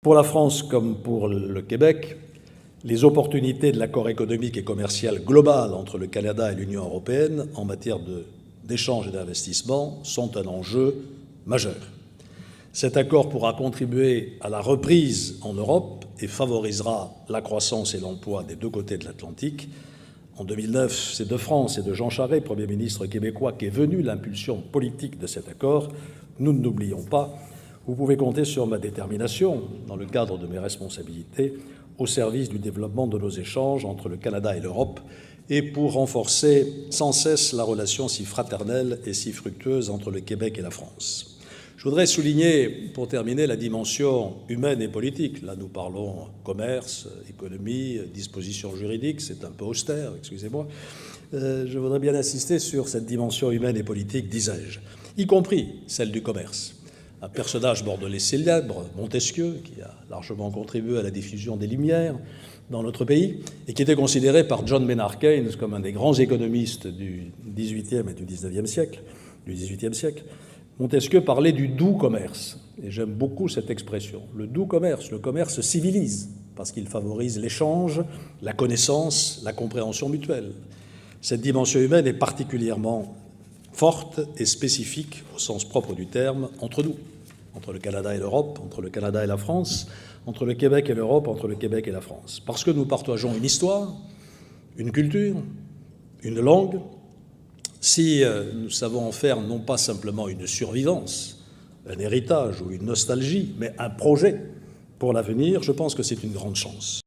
Pour la France comme pour le Québec, les opportunités de l'accord économique et commercial global entre le Canada et l'Union européenne en matière d'échange et d'investissement sont un enjeu majeur. Cet accord pourra contribuer à la reprise en Europe et favorisera la croissance et l'emploi des deux côtés de l'Atlantique. En 2009, c'est de France et de Jean Charest, Premier ministre québécois, qu'est venue l'impulsion politique de cet accord. Nous ne l'oublions pas. Vous pouvez compter sur ma détermination, dans le cadre de mes responsabilités, au service du développement de nos échanges entre le Canada et l'Europe et pour renforcer sans cesse la relation si fraternelle et si fructueuse entre le Québec et la France. Je voudrais souligner, pour terminer, la dimension humaine et politique. Là, nous parlons commerce, économie, dispositions juridiques, c'est un peu austère, excusez-moi. Je voudrais bien insister sur cette dimension humaine et politique, disais-je, y compris celle du commerce. Un personnage bordelais célèbre, Montesquieu, qui a largement contribué à la diffusion des Lumières dans notre pays et qui était considéré par John Maynard Keynes comme un des grands économistes du XVIIIe et du XIXe siècle, Montesquieu parlait du doux commerce, et j'aime beaucoup cette expression. Le doux commerce, le commerce civilise, parce qu'il favorise l'échange, la connaissance, la compréhension mutuelle. Cette dimension humaine est particulièrement forte et spécifique, au sens propre du terme, entre nous, entre le Canada et l'Europe, entre le Canada et la France, entre le Québec et l'Europe, entre le Québec et la France. Parce que nous partageons une histoire, une culture, une langue. Si nous savons en faire non pas simplement une survivance, un héritage ou une nostalgie, mais un projet pour l'avenir, je pense que c'est une grande chance.